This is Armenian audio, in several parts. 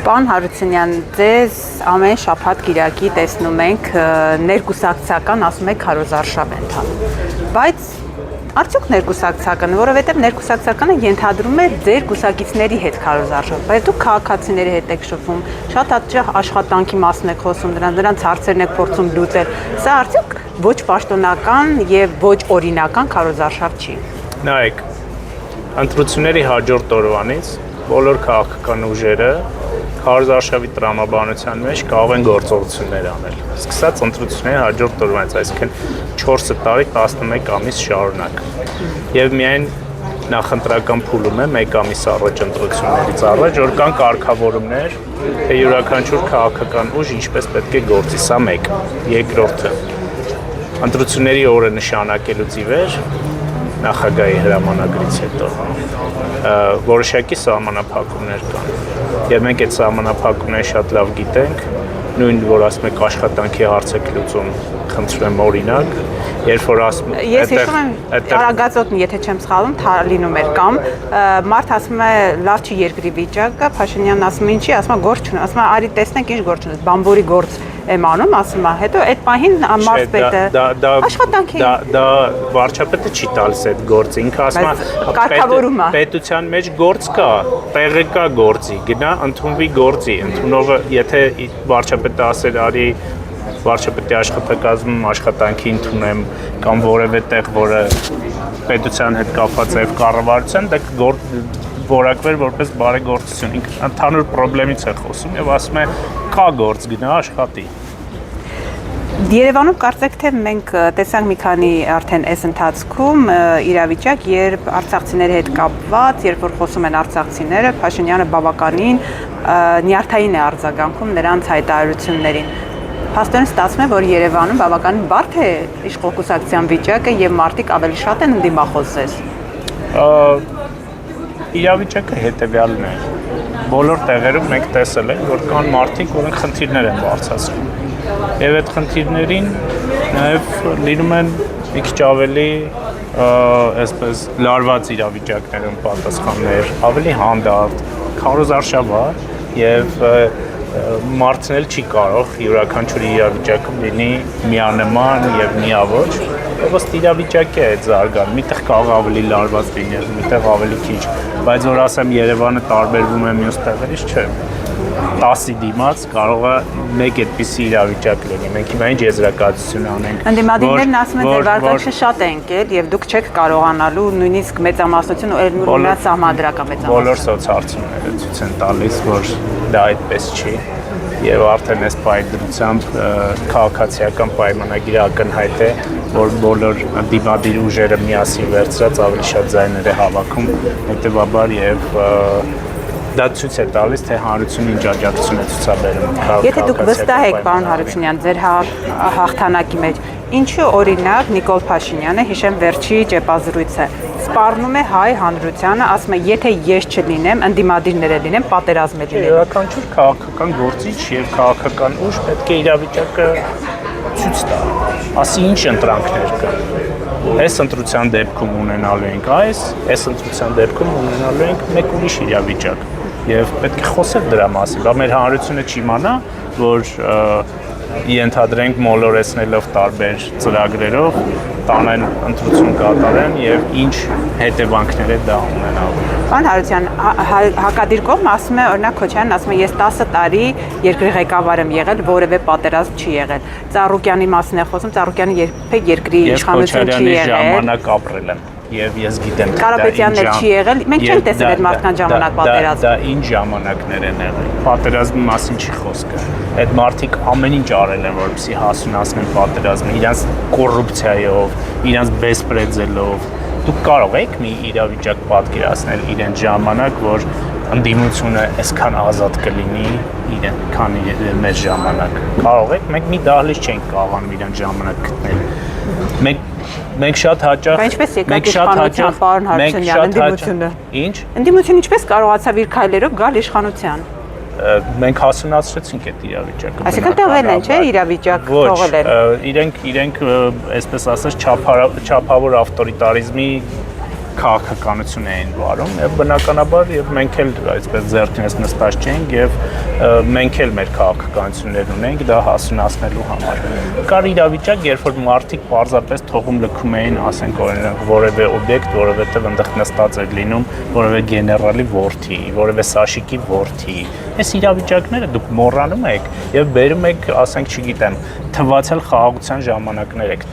Պարոն Հարությունյան, ձեզ ամեն շաբաթ կիրակի տեսնում ենք ներկուսակցական, ասում եք քարոզարշավ ընթանում, բայց արդյոք ներկուսակցական, որովհետև ներկուսակցականը ենթադրում է ձեր կուսակիցների հետ քարոզարշավ, բայց դուք քաղաքացիների հետ եք շփվում, շատ հաճախ աշխատանքի մասն եք խոսում, նրանց հարցերն եք փորձում լուծել, սա արդյոք ոչ պաշտոնական եւ ոչ օրինական քարոզարշավ չի։ Նայեք, ընտրությունների հաջորդ օրվանից բոլոր քաղաքական ուժերը քարոզարշավի տրամաբանության մեջ կարող են գործողություններ անել։ Սկսած ընտրությունների հաջորդ օրվանից, այսինքն 4 տարի 11 ամիս շարունակ։ Եվ միայն նախընտրական փուլում է 1 ամիս առաջ ընտրություններից առաջ, որ կան կարգավորումներ, թե յուրաքանչյուր քաղաքական ուժ ինչպես պետք է գործի, սա մեկ։ Երկրորդը, ընտրությունների օրը նշանակելուց ի վեր նախագահի հրամանագրից հետո որոշակի սահմանափակումներ կան։ Եվ մենք այդ սահմանափակումները շատ լավ գիտենք, նույն որ ասում եք աշխատանքի հարցեք լուծում, խնդրում եմ օրինակ, երբ որ ասում Ես հիշում եմ Արագածոտն, եթե չեմ սխալվում, լինում էր կամ մարդ ասում է լավ չի երկրի վիճակը, Փաշինյանն ասում է ինչի, ասում է գործ չունի, ասում է արի տեսնենք ինչ գործ ունես, բամբորի գործ եմ անում, ասում է, հետո այդ պահին մարզպետը աշխատանքի դա վարչապետը չի տալիս այդ գործը, ինքը ասում է պետության մեջ գործ կա, տեղը կա գործի, գնա ընդունվի գործի, ընդունողը եթե վարչապետը ասել արի վարչապետի աշխատակազմում աշխատանքի ընդունեմ կամ որևէ տեղ, որը պետության հետ կապված է կառավարության, դա որակվեր որպես բարեգործություն, ինքը ընդհանուր խնդրից է խոսում եւ ասում է կա գործ գնա աշխատի։ Երևանում կարծեք թե մենք տեսանք մի քանի արդեն այս ընթացքում իրավիճակ, երբ արցախցիների հետ կապված, երբ որ խոսում են արցախցիները, Փաշինյանը բավականին նյարդային է արձագանքում նրանց հայտարարություններին։ Փաստորեն ստացվում է, որ Երևանում բավականին բարդ է իշխողկուսակցության վիճակը եւ մարդիկ ավելի շատ են ընդդիմախոս ձեզ։ Իրավիճակը հետեւյալն է։ Բոլոր տեղերում մենք տեսել ենք, որ կան մարդիկ, որոնք խնդիրներ են բարձրացնում։ Եվ այդ խնդիրներին նաև լինում են մի քիչ ավելի այսպես լարված իրավիճակներում պատասխաններ, ավելի հանդարտ, քարոզարշավ է եւ մարդն էլ չի կարող յուրաքանչյուր իրավիճակում լինի միանման եւ միավոր, ըստ իրավիճակի է այդ զարգանում, միտեղ կարող ավելի լարված լինի, միտեղ ավելի քիչ, բայց որ ասեմ Երևանը տարբերվում է մյուս տեղերից, չէ։ 10-ի դիմաց կարող է մեկ այդպիսի իրավիճակ լինի, մենք հիմա ինչ եզրակացություն անենք։ Ընդդիմադիրներն ասում են, որ վարկանիշը շատ է ընկել եւ դուք չեք կարողանալու նույնիսկ մեծամասնություն ու նրանց սահմանադրական մեծամասնություն։ Բոլոր սոցհարցումները ցույց են տալիս, որ դա այդպես չի եւ արդեն այս պայմանությամբ քաղաքացիական պայմանագիրը ակնհայտ է, որ բոլոր դիմադիր ուժերը միասին վերցրած ավելի շատ ձայներ է հավաքում, հետեւաբար եւ դա ցույց է տալիս, թե հանրությունը ինչ աջակցություն է ցուցաբերում։ Եթե դուք վստահ եք, պարոն Հարությունյան, ձեր հաղթանակի մեջ, ինչու օրինակ Նիկոլ Փաշինյանը, հիշեմ վերջի ճեպազրույցը, սպառնում է հայ հանրությանը, ասում է, եթե ես չլինեմ, ընդդիմադիրները լինեմ, պատերազմ է լինելու։ Յուրաքանչյուր քաղաքական գործիչ եւ քաղաքական ուժ պետք է իրավիճակը ցույց տա, ասի ինչ ընտրանքներ կան։ Այս ընտրության դեպքում ունենալու ենք այս ընտրության դեպքում ունենալու ենք մեկ ուրիշ իրավիճակ եւ պետք է խոսել դրա մասին, բայց մեր հանրությունը չիմանա, որ ենթադրենք մոլորեցնելով տարբեր ծրագրերով տանեն ընտրություն կատարեն եւ ինչ հետևանքներ է դա ունենալու։ Պարոն Հարությունյան, հակադիր կողմը ասում է, օրինակ Քոչարյանն ասում է, ես 10 տարի երկրի ղեկավար եմ եղել, որևէ պատերազմ չի եղել։ Ծառուկյանի մասին է խոսում, Ծառուկյանը երբեք երկրի իշխանություն չի եղել։ Ես ժամանակ ապրել եմ եւ ես գիտեմ թե Կարապետյանն էլ չի եղել։ Մենք չենք տեսել այդ մարդկանց ժամանակ պատերազմ։ Դա ինչ ժամանակներ են եղել։ Պատերազմի մասին չի խոսքը։ Այդ մարդիկ ամեն ինչ արել են, որպեսզի հասունացնեն պատերազմը, իրենց կոռուպցիայով, իրենց բեսպրեդելով։ Դուք կարող եք մի իրավիճակ պատկերացնել իրենց ժամանակ, որ ընդդիմությունը այսքան ազատ կլինի իրեն, քան մեր ժամանակ։ Կարող եք, մենք մի դահլիճ չենք կարողանում իրենց ժամանակ գտնել։ Մենք շատ հաճախ Ինչպես եկաք իշխանության, պարոն Հարությունյան, ընդդիմությունը։ Ինչ։ Ընդդիմությունը ինչպես կարողացավ իր քայլերով գալ իշխանության։ Մենք հասունացրեցինք այդ իրավիճակը։ Այսինքն տվել են, չէ՞, իրավիճակ թողել են։ Իրենք այսպես ասած չափավոր ավտորիտարիզմի քաղաքականություն էին վարում եւ բնականաբար եւ մենք էլ այսպես ձեռքինս նստած չենք եւ մենք էլ մեր քաղաքականություններ ունենք դա հասունացնելու համար։ Կար իրավիճակ, երբ որ մարդիկ պարզապես թողում լքում էին, ասենք օրինակ որևէ օբյեկտ, որովհետեւ այնտեղ նստած էր լինում որևէ գեներալի որդի, որևէ Սաշիկի որդի։ Այս իրավիճակները դուք մոռանում եք եւ բերում եք, ասենք, չգիտեմ, թվացել խաղաղության ժամանակներ եք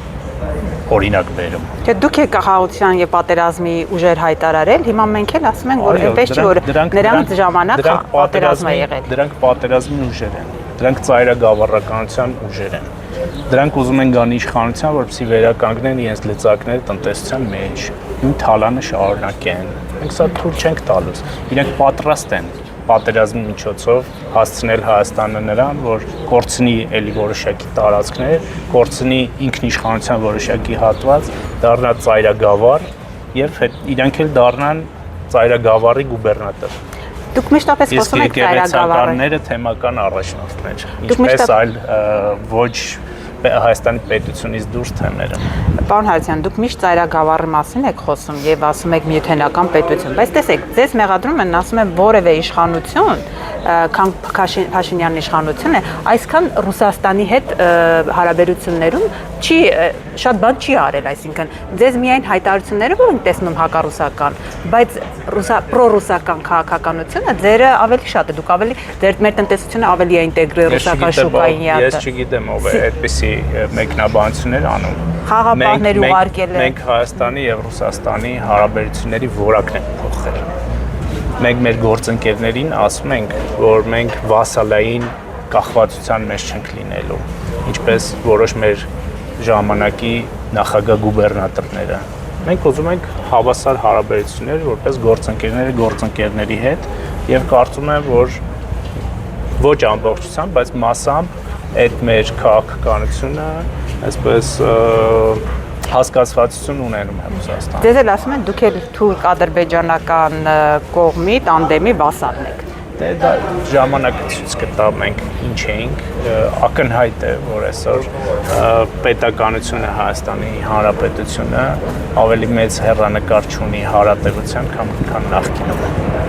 օրինակ բերում։ Չէ, դուք եք խաղաղության եւ պատերազմի ուժեր հայտարարել, հիմա մենք էլ ասում ենք, որ այնպես չի, որ նրանց ժամանակ պատերազմ է եղել։ Դրանք պատերազմի ուժեր են։ Դրանք ծայրագավառականության ուժեր են։ Դրանք ուզում են գան իշխանության, որպեսզի վերականգնեն իրենց լծակները տնտեսության մեջ, նույն թալանը շարունակեն։ Մենք սա թույլ չենք տալուս։ Իրենք պատրաստ են պատերազմի միջոցով հասցնել Հայաստանը նրան, որ կորցնի էլի որոշակի տարածքներ, կորցնի ինքնիշխանության որոշակի հատված, դառնա ծայրագավառ եւ իրենք էլ դառնան ծայրագավառի գուբերնատոր։ Դուք միշտապես խոսում եք ծայրագավառները, թեմական առաջնորդներ, ինչպես այլ ոչ Հայաստանի պետությունից դուրս թեմերը։ Պարոն Հարությունյան, դուք միշտ ծայրագավառի մասին եք խոսում եւ ասում եք միութենական պետություն, բայց տեսեք, ձեզ մեղադրում են, ասում են որևէ իշխանություն, քան Փաշինյանի իշխանությունը, այսքան Ռուսաստանի հետ հարաբերություններում չի շատ բան չի արել, այսինքն ձեզ միայն հայտարարությունները որ ենք տեսնում հակառուսական, բայց պրոռուսական քաղաքականությունը ձերը ավելի շատ է, դուք ավելի մեր տնտեսությունը ավելի է ինտեգրել ռուսական շուկային յատը։ Ես չգիտեմ ով է այդպիսի մեկնաբանություններ անում։ Խաղապահներ ուղարկել են։ Մենք Հայաստանի եւ Ռուսաստանի հարաբերությունների որակն ենք փոխել։ Մենք մեր գործընկերներին ասում ենք, որ մենք վասալային կախվածության մեջ չենք լինելու, ինչպես որոշ մեր ժամանակի նախագահ գուբերնատորները։ Մենք ուզում ենք հավասար հարաբերություններ որպես գործընկերների հետ եւ կարծում եմ, որ ոչ ամբողջությամբ, բայց մասամբ այդ մեր քաղաքականությունը, այսպես հասկացվածություն ունենում է Ռուսաստանը։ Ձեզ էլ ասում են դուք էլ թուրք-ադրբեջանական կողմի տանդեմի վասալն եք։ Դե դա ժամանակը ցույց կտա մենք ինչ էինք, ակնհայտ է, որ այսօր պետականությունը Հայաստանի Հանրապետությունը ավելի մեծ հեռանկար չունի հարատևության, քան նախկինում։